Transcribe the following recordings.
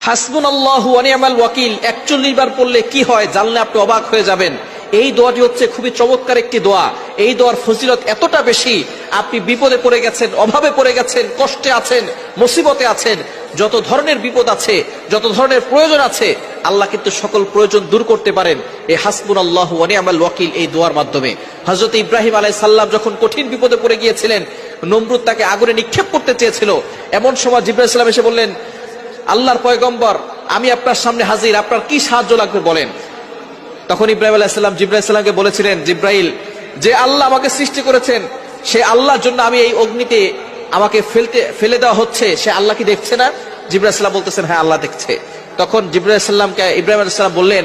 হাসবুনাল্লাহু ওয়া নি'মাল ওয়াকিল 41 বার পড়লে কি হয় জানলে আপনি অবাক হয়ে যাবেন। এই দোয়াটি হচ্ছে খুবই চমৎকার একটি দোয়া। এই দোয়ার ফজিলত এতটা বেশি, আপনি বিপদে পড়ে গেছেন, অভাবে পড়ে গেছেন, কষ্টে আছেন, মুসিবতে আছেন, যত ধরনের বিপদ আছে, যত ধরনের প্রয়োজন আছে, আল্লাহ কিন্তু সকল প্রয়োজন দূর করতে পারেন এই হাসবুনাল্লাহু ওয়া নি'মাল ওয়াকিল এই দোয়ার মাধ্যমে। হযরত ইব্রাহিম আলাইহিস সালাম যখন কঠিন বিপদে পড়ে গিয়েছিলেন, নমরুদ তাকে আগুনে নিক্ষেপ করতে চেয়েছিল, এমন সময় জিবরাইল সালাম এসে বললেন, আল্লাহর পয়গম্বর আমি আপনার সামনে হাজির, আপনার কি সাহায্য লাগবে বলেন। তখন ইব্রাহিম আলাইহিস সালাম জিবরাইল সালামকে বলেছিলেন, জিবরাইল, যে আল্লাহ আমাকে সৃষ্টি করেছেন সে আল্লাহর জন্য আমি এই অগ্নিতে আমাকে ফেলে দেওয়া হচ্ছে, সে আল্লাহ কি দেখছে না? জিবরাইল সালাম বলতেছেন, হ্যাঁ আল্লাহ দেখছে। তখন জিবরাইল সালামকে ইব্রাহিম আলাইহিস সালাম বললেন,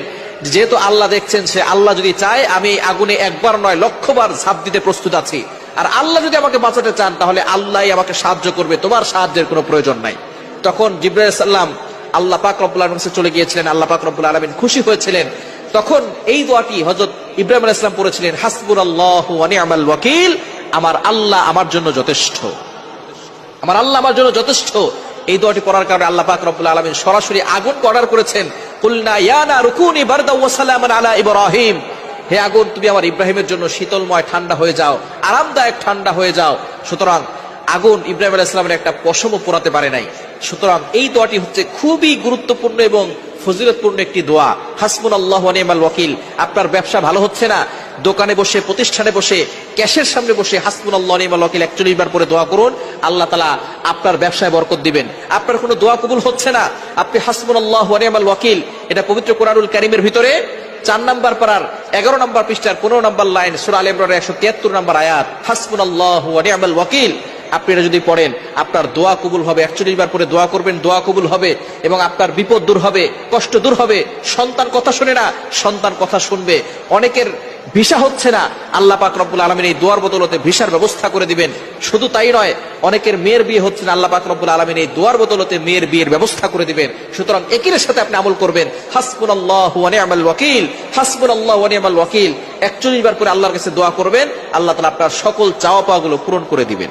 যেহেতু আল্লাহ দেখছেন, সে আল্লাহ যদি চায় আমি আগুনে একবার নয় লক্ষবার ঝাঁপ দিতে প্রস্তুত আছি, আর আল্লাহ যদি আমাকে বাঁচাতে চান তাহলে আল্লাহই আমাকে সাহায্য করবে, তোমার সাহায্যের কোনো প্রয়োজন নাই। তখন জিবরাইল সাল্লাম আল্লাহ পাক রব্বুল আলামিনের কাছে চলে গিয়েছিলেন, আল্লাহ পাক রব্বুল আলামিন খুশি হয়েছিলেন। তখন এই দোয়াটি হযরত ইব্রাহিম আলাইহিস সালাম পড়েছিলেন, হাসবুনাল্লাহু ওয়া নি'মাল ওয়াকিল, আমার আল্লাহ আমার জন্য যথেষ্ট, আমার আল্লাহ আমার জন্য যথেষ্ট। এই দোয়াটি পড়ার কারণে আল্লাহ পাক রব্বুল আলামিন সরাসরি আগুনকে অর্ডার করেছেন, কুলনা ইয়া নারু কুনি বারদাও ওয়া সালামান আলা ইব্রাহিম, হে আগুন তুমি আমার ইব্রাহিমের জন্য শীতলময় ঠান্ডা হয়ে যাও, আরামদায়ক ঠান্ডা হয়ে যাও। সুতরাং আগুন ইব্রাহিম আলাইহিস সালামের একটা পশমও পোড়াতে পারে নাই। সুতরাং এই দোয়াটি হচ্ছে খুবই গুরুত্বপূর্ণ এবং ফজিলতপূর্ণ একটি দোয়া, হাসবুনাল্লাহু ওয়া নি'মাল ওয়াকিল। আপনার ব্যবসা ভালো হচ্ছে না, দোকানে বসে, প্রতিষ্ঠানে বসে, ক্যাশের সামনে বসে হাসবুনাল্লাহু ওয়া নি'মাল ওয়াকিল 41 বার পরে দোয়া করুন, আল্লাহ তাআলা আপনার ব্যবসায় বরকত দিবেন। আপনার কোনো দোয়া কবুল হচ্ছে না, আপনি হাসবুনাল্লাহু ওয়া নি'মাল ওয়াকিল, এটা পবিত্র কোরআনুল কারীমের ভিতরে 4 নম্বর পারার 11 নম্বর পৃষ্ঠার 15 নম্বর লাইন, সূরা আলে ইমরানের 173 নম্বর আয়াত, হাসবুনাল্লাহু ওয়া নি'মাল ওয়াকিল। আপনি এটা যদি পড়েন আপনার দোয়া কবুল হবে। 41 বার পরে দোয়া করবেন, দোয়া কবুল হবে এবং আপনার বিপদ দূর হবে, কষ্ট দূর হবে। সন্তান কথা শুনে না, সন্তান কথা শুনবে। অনেকের ভিসা হচ্ছে না, আল্লাহ পাক রব্বুল আলামিন এই দোয়ার বদলতে ভিসার ব্যবস্থা করে দিবেন। শুধু তাই নয়, অনেকের মেয়ের বিয়ে হচ্ছে না, আল্লাহ পাক রব্বুল আলামিন এই দোয়ার বদলতে মেয়ের বিয়ের ব্যবস্থা করে দিবেন। সুতরাং একিনের সাথে আপনি আমল করবেন, হাসবুনাল্লাহু ওয়া নি'মাল ওয়াকিল, হাসবুনাল্লাহু ওয়া নি'মাল ওয়াকিল। 41 বার করে আল্লাহর কাছে দোয়া করবেন, আল্লাহ তাআলা আপনার সকল চাওয়া পাওয়াগুলো পূরণ করে দিবেন।